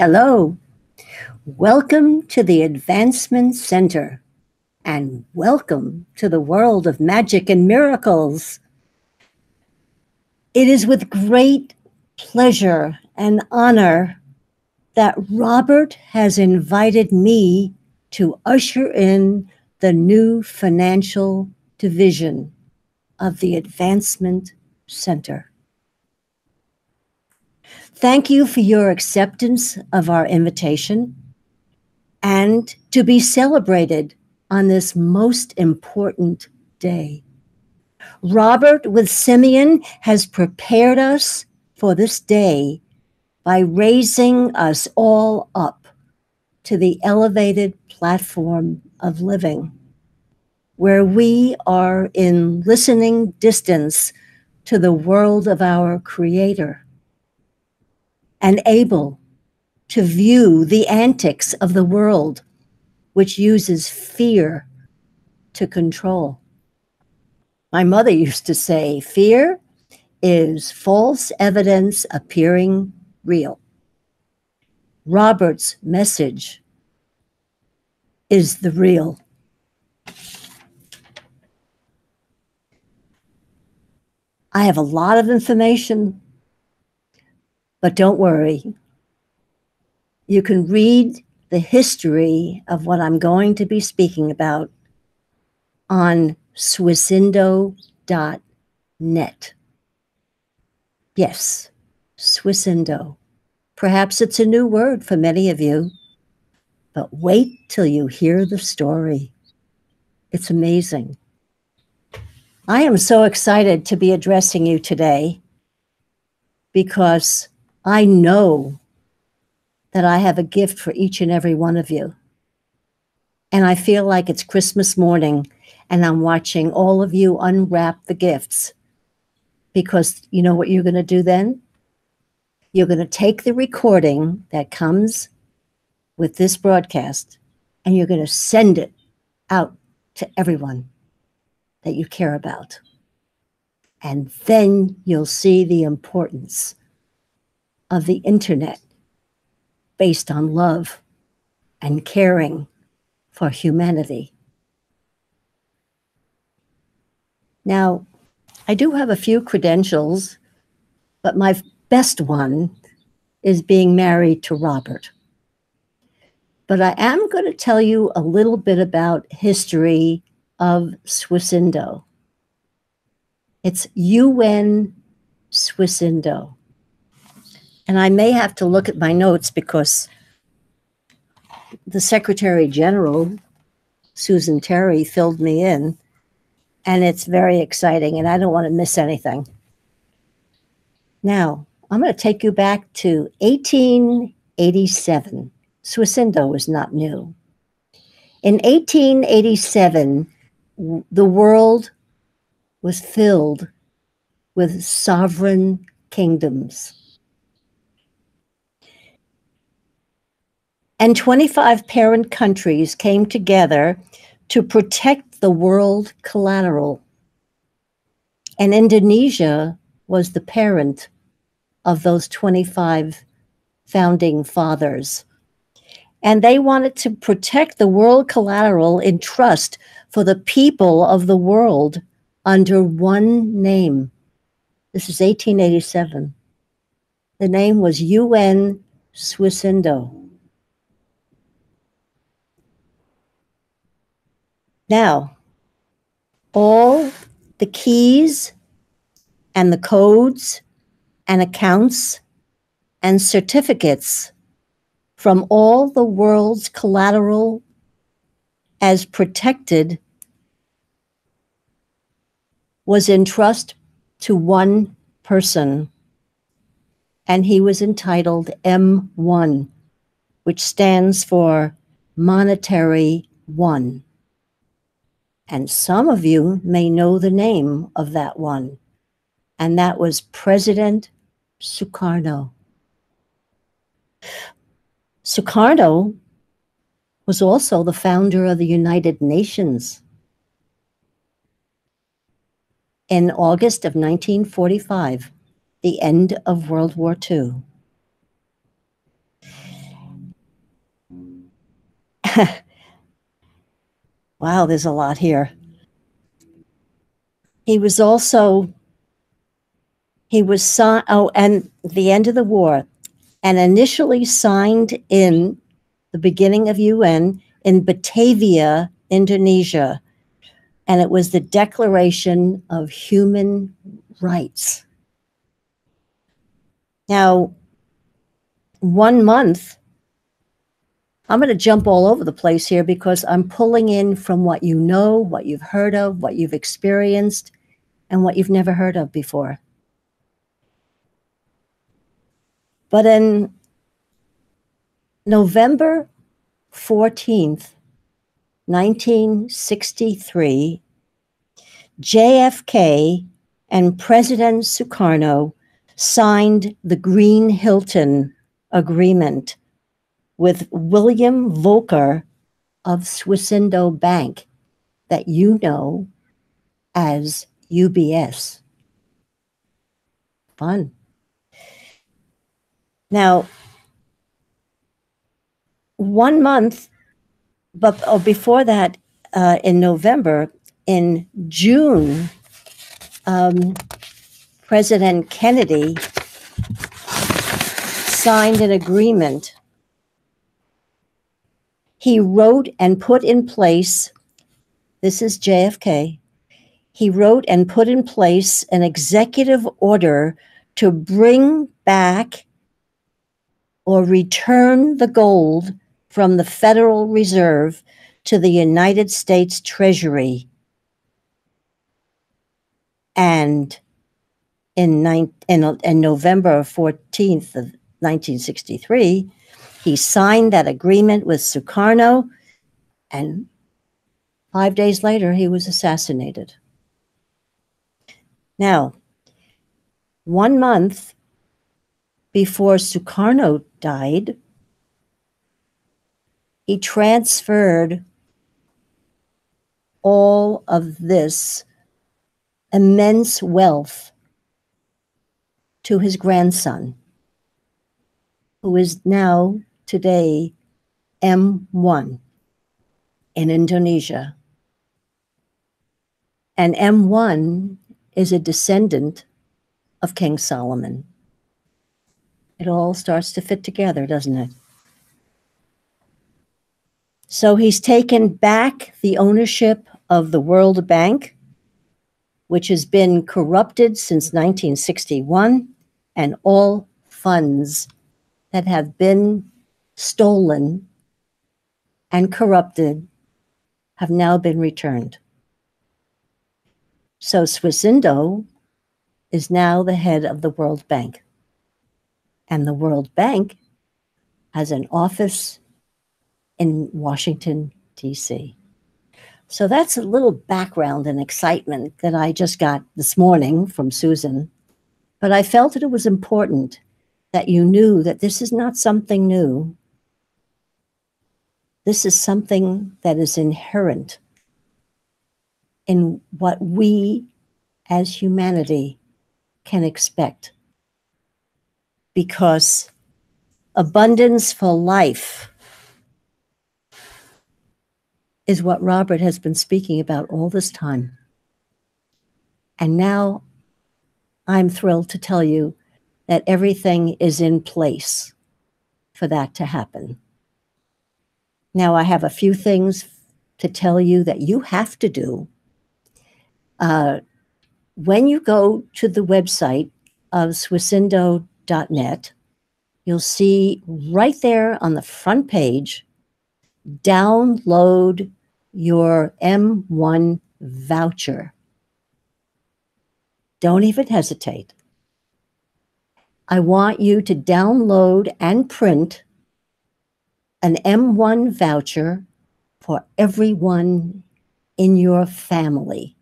Hello, welcome to the Advancement Center, and welcome to the world of magic and miracles. It is with great pleasure and honor that Robert has invited me to usher in the new financial division of the Advancement Center. Thank you for your acceptance of our invitation and to be celebrated on this most important day. Robert with Simeon has prepared us for this day by raising us all up to the elevated platform of living, where we are in listening distance to the world of our Creator and able to view the antics of the world, which uses fear to control. My mother used to say, fear is false evidence appearing real. Robert's message is the real. I have a lot of information, but don't worry. You can read the history of what I'm going to be speaking about on Swissindo.net. Yes, Swissindo. Perhaps it's a new word for many of you, but wait till you hear the story. It's amazing. I am so excited to be addressing you today because I know that I have a gift for each and every one of you. And I feel like it's Christmas morning and I'm watching all of you unwrap the gifts, because you know what you're going to do then? You're going to take the recording that comes with this broadcast and you're going to send it out to everyone that you care about. And then you'll see the importance of the internet based on love and caring for humanity. Now, I do have a few credentials, but my best one is being married to Robert. But I am going to tell you a little bit about history of Swissindo. It's UN Swissindo. And I may have to look at my notes because the Secretary General, Susan Terry, filled me in, and it's very exciting, and I don't want to miss anything. Now, I'm going to take you back to 1887. Swissindo was not new. In 1887, the world was filled with sovereign kingdoms. And 25 parent countries came together to protect the world collateral. And Indonesia was the parent of those 25 founding fathers. And they wanted to protect the world collateral in trust for the people of the world under one name. This is 1887. The name was UN Swissindo. Now, all the keys and the codes and accounts and certificates from all the world's collateral as protected was in trust to one person, and he was entitled M1, which stands for Monetary One. And some of you may know the name of that one, and that was President Sukarno. Sukarno was also the founder of the United Nations. In August of 1945, the end of World War II. Wow, there's a lot here. He was signed, and the end of the war, and initially signed in the beginning of UN in Batavia, Indonesia. And it was the Declaration of Human Rights. Now, 1 month, I'm going to jump all over the place here because I'm pulling in from what you know, what you've heard of, what you've experienced, and what you've never heard of before. But in November 14th, 1963, JFK and President Sukarno signed the Green-Hilton Agreement with William Volcker of Swisindo Bank, that you know as UBS. Fun. Now, 1 month, before that, in November, in June, President Kennedy signed an agreement. He wrote and put in place, this is JFK, he wrote and put in place an executive order to bring back or return the gold from the Federal Reserve to the United States Treasury. And in November 14th of 1963, he signed that agreement with Sukarno, and 5 days later, he was assassinated. Now, 1 month before Sukarno died, he transferred all of this immense wealth to his grandson, who is now today M1 in Indonesia. And M1 is a descendant of King Solomon. It all starts to fit together, doesn't it? So he's taken back the ownership of the World Bank, which has been corrupted since 1961, and all funds that have been stolen and corrupted have now been returned. So Swisindo is now the head of the World Bank. And the World Bank has an office in Washington, D.C. So that's a little background and excitement that I just got this morning from Susan. But I felt that it was important that you knew that this is not something new. This is something that is inherent in what we as humanity can expect. Because abundance for life is what Robert has been speaking about all this time. And now I'm thrilled to tell you that everything is in place for that to happen. Now I have a few things to tell you that you have to do. When you go to the website of swisindo.net, you'll see right there on the front page, download your M1 voucher. Don't even hesitate. I want you to download and print an M1 voucher for everyone in your family.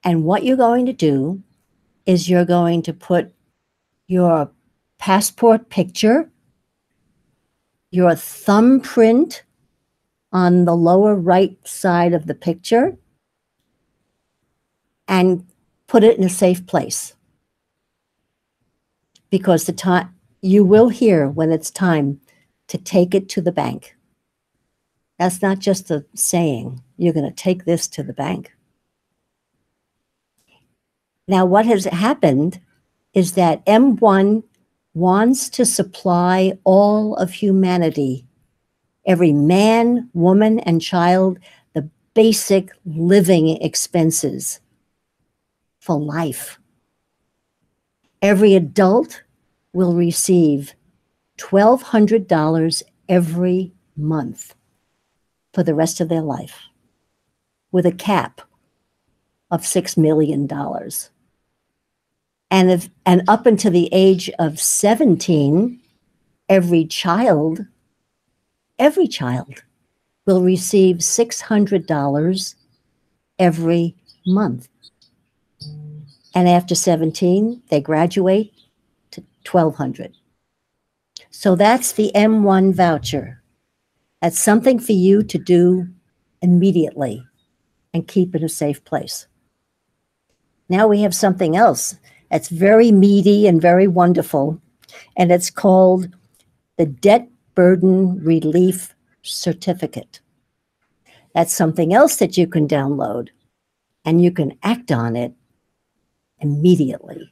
And what you're going to do is you're going to put your passport picture, your thumbprint on the lower right side of the picture, and put it in a safe place. Because you will hear when it's time to take it to the bank. That's not just a saying. You're going to take this to the bank. Now, what has happened is that M1 wants to supply all of humanity, every man, woman, and child, the basic living expenses for life. Every adult will receive $1,200 every month for the rest of their life, with a cap of $6 million. And up until the age of 17, every child will receive $600 every month. And after 17, they graduate to $1,200. So that's the M1 voucher. That's something for you to do immediately and keep in a safe place. Now we have something else that's very meaty and very wonderful, and it's called the Debt Burden Relief Certificate. That's something else that you can download, and you can act on it immediately.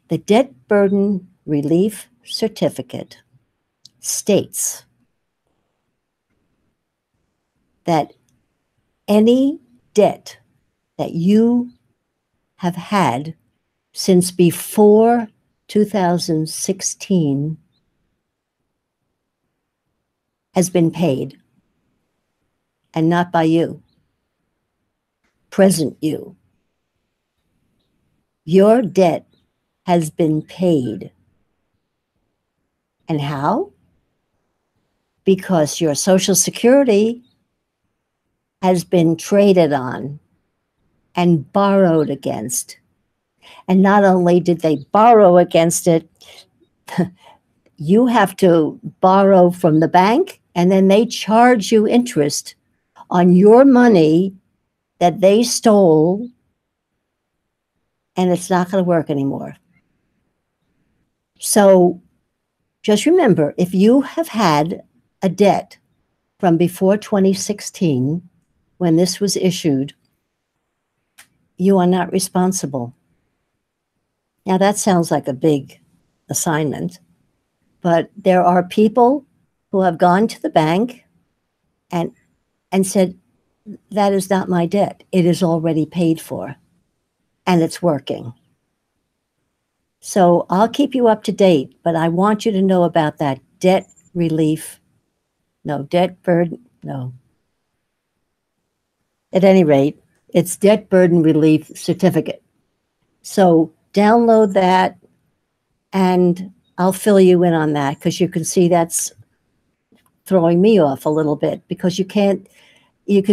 The Debt Burden Relief Certificate states that any debt that you have had since before 2016 has been paid, and not by you, present you. Your debt has been paid. And how? Because your Social Security has been traded on and borrowed against. And not only did they borrow against it, you have to borrow from the bank, and then they charge you interest on your money that they stole, and it's not going to work anymore. So just remember, if you have had a debt from before 2016, when this was issued, you are not responsible. Now that sounds like a big assignment, but there are people who have gone to the bank and said, that is not my debt. It is already paid for, and it's working. So I'll keep you up to date, but I want you to know about that debt burden. At any rate, it's Debt Burden Relief Certificate. So download that, and I'll fill you in on that, because you can see that's throwing me off a little bit, because you could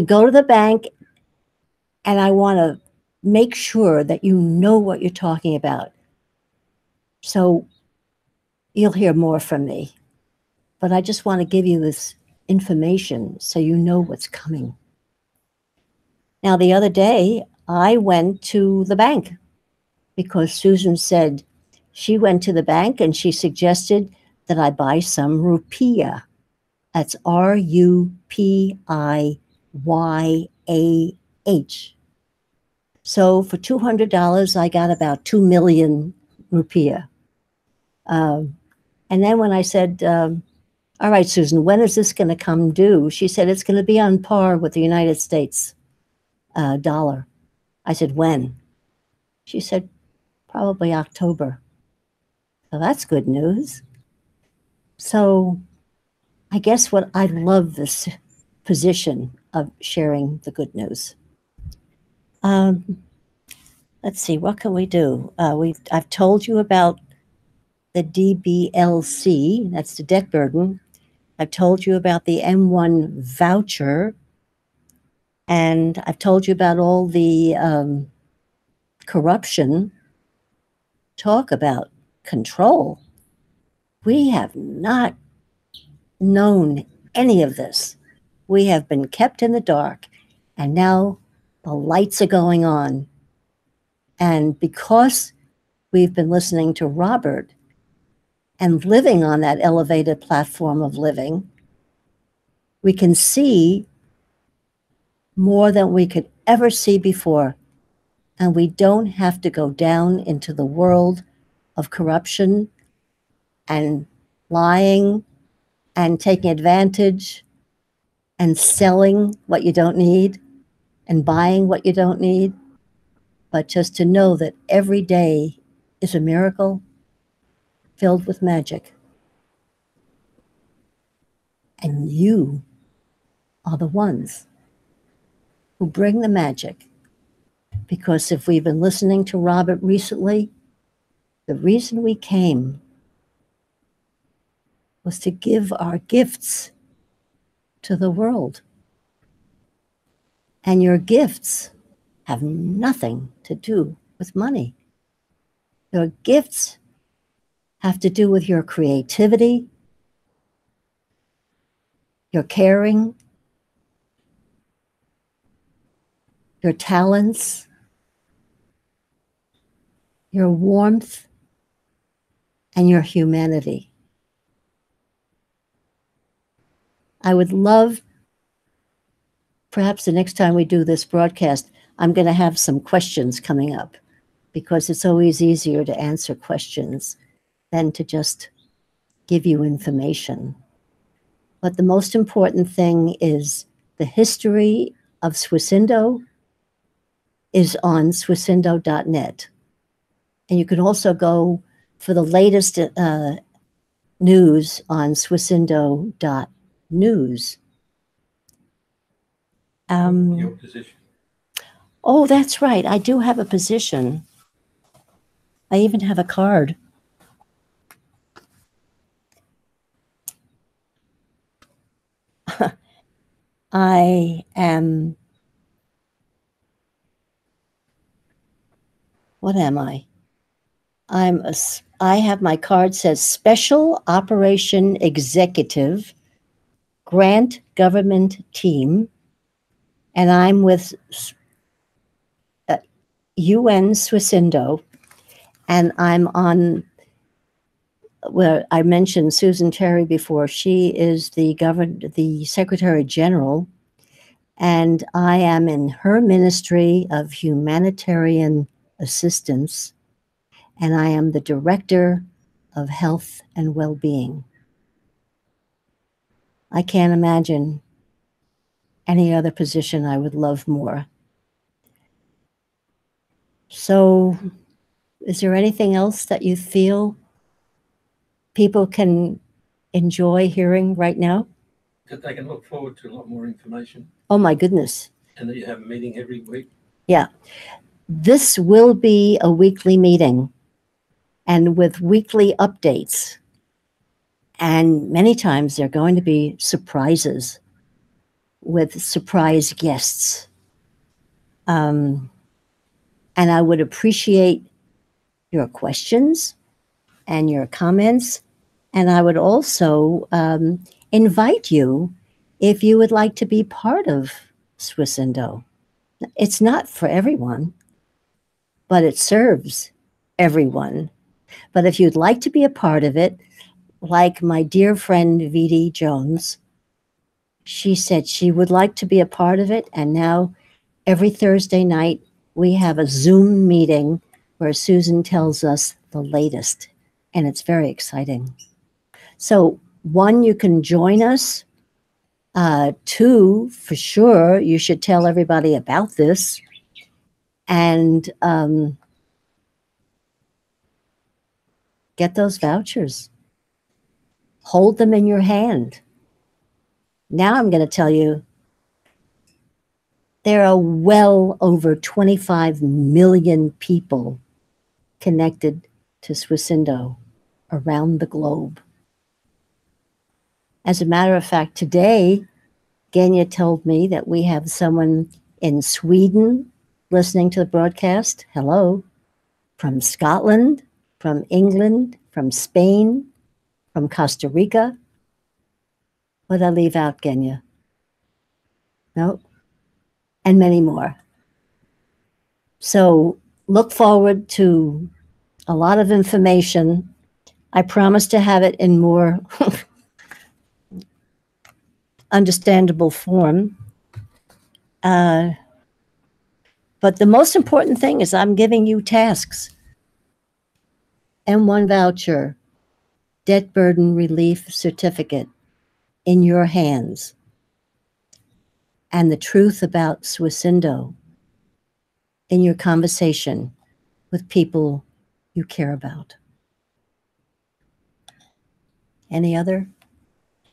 go to the bank, and I want to make sure that you know what you're talking about. So you'll hear more from me, but I just want to give you this information so you know what's coming. Now, the other day, I went to the bank because Susan said she went to the bank and she suggested that I buy some rupiah. That's RUPIYAH. So for $200, I got about 2 million rupiah. And then when I said, all right, Susan, when is this going to come due? She said, it's going to be on par with the United States dollar. I said, when? She said, probably October. So that's good news. So I guess I love this position of sharing the good news. Let's see, what can we do? I've told you about the DBLC, that's the debt burden. I've told you about the M1 voucher, and I've told you about all the corruption. Talk about control. We have not known any of this. We have been kept in the dark, and now the lights are going on. And because we've been listening to Robert, and living on that elevated platform of living, we can see more than we could ever see before. And we don't have to go down into the world of corruption and lying and taking advantage and selling what you don't need and buying what you don't need, but just to know that every day is a miracle filled with magic. And you are the ones who bring the magic. Because if we've been listening to Robert recently, the reason we came was to give our gifts to the world. And your gifts have nothing to do with money. Your gifts have to do with your creativity, your caring, your talents, your warmth, and your humanity. I would love, perhaps the next time we do this broadcast, I'm going to have some questions coming up, because it's always easier to answer questions than to just give you information. But the most important thing is the history of Swisindo is on swisindo.net. And you can also go for the latest news on swisindo.news. Your position. Oh, that's right. I do have a position. I even have a card. I am, what am I? I have my card says Special Operation Executive, Grant Government Team, and I'm with UN Swisindo, and I'm on, where I mentioned Susan Terry before. She is the Secretary General, and I am in her Ministry of Humanitarian Assistance, and I am the Director of Health and Well-Being. I can't imagine any other position I would love more. So, is there anything else that you feel people can enjoy hearing right now? That they can look forward to a lot more information. Oh my goodness. And that you have a meeting every week. Yeah. This will be a weekly meeting, and with weekly updates. And many times there are going to be surprises with surprise guests. And I would appreciate your questions and your comments. And I would also invite you, if you would like to be part of Swisindo. It's not for everyone, but it serves everyone. But if you'd like to be a part of it, like my dear friend V.D. Jones, she said she would like to be a part of it. And now every Thursday night, we have a Zoom meeting where Susan tells us the latest. And it's very exciting. So, one, you can join us. Two, for sure, you should tell everybody about this. And get those vouchers. Hold them in your hand. Now I'm going to tell you, there are well over 25 million people connected to Swisindo around the globe. As a matter of fact, today, Genya told me that we have someone in Sweden listening to the broadcast. Hello. From Scotland, from England, from Spain, from Costa Rica. What did I leave out, Genya? No? And many more. So look forward to a lot of information I promise to have it in more understandable form. But the most important thing is I'm giving you tasks. M1 voucher, debt burden relief certificate in your hands. And the truth about Swisindo in your conversation with people you care about. Any other?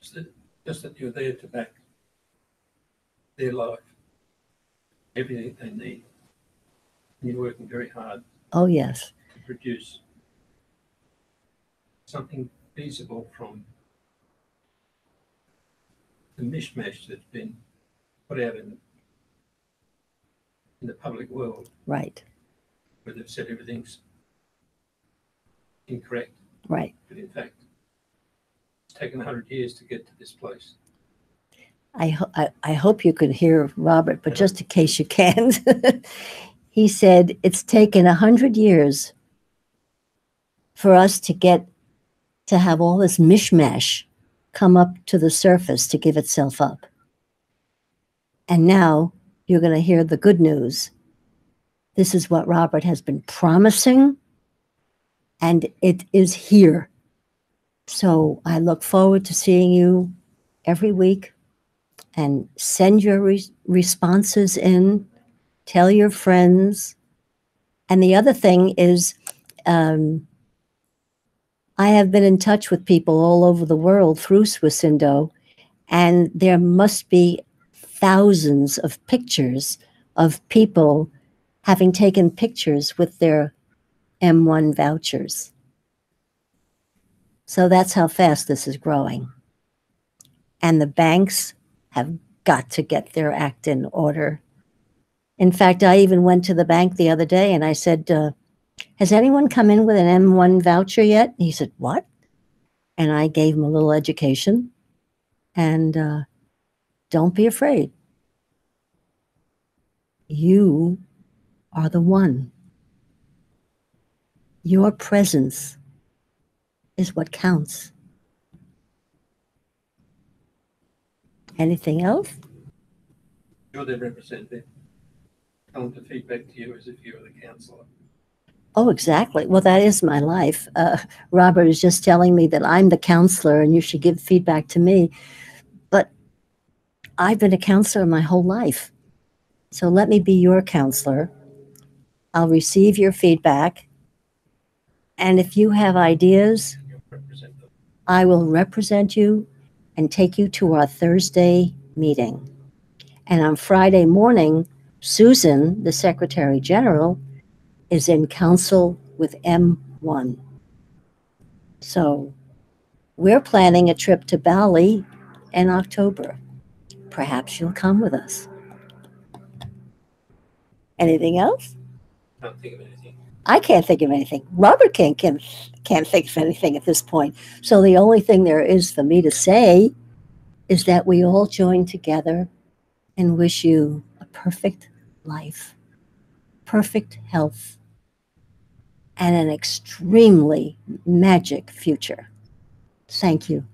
Just that you're there to back their life, everything they need. And you're working very hard Oh, yes. to produce something feasible from the mishmash that's been put out in the public world, Right, where they've said everything's incorrect. right. But in fact, it's taken 100 years to get to this place. I hope you could hear Robert, but just in case you can't, he said it's taken 100 years for us to get to have all this mishmash come up to the surface to give itself up. And now you're going to hear the good news. This is what Robert has been promising, and it is here. So I look forward to seeing you every week. And send your responses in, tell your friends. And the other thing is, I have been in touch with people all over the world through Swisindo, and there must be thousands of pictures of people having taken pictures with their M1 vouchers. So that's how fast this is growing. And the banks have got to get their act in order. In fact, I even went to the bank the other day and I said, has anyone come in with an M1 voucher yet? And he said, what? And I gave him a little education. And don't be afraid. You are the one. Your presence is what counts. Anything else? You're their representative. Tell them to feedback to you as if you were the counsellor. Oh, exactly. Well, that is my life. Robert is just telling me that I'm the counselor and you should give feedback to me. But I've been a counselor my whole life. So let me be your counselor. I'll receive your feedback. And if you have ideas, You'll represent them. I will represent you and take you to our Thursday meeting. And on Friday morning, Susan, the Secretary General, is in council with M1. So we're planning a trip to Bali in October. Perhaps you'll come with us. Anything else? Can't think of anything. I can't think of anything. Robert can't think of anything at this point. So the only thing there is for me to say is that we all join together and wish you a perfect life, perfect health, and an extremely magic future. Thank you.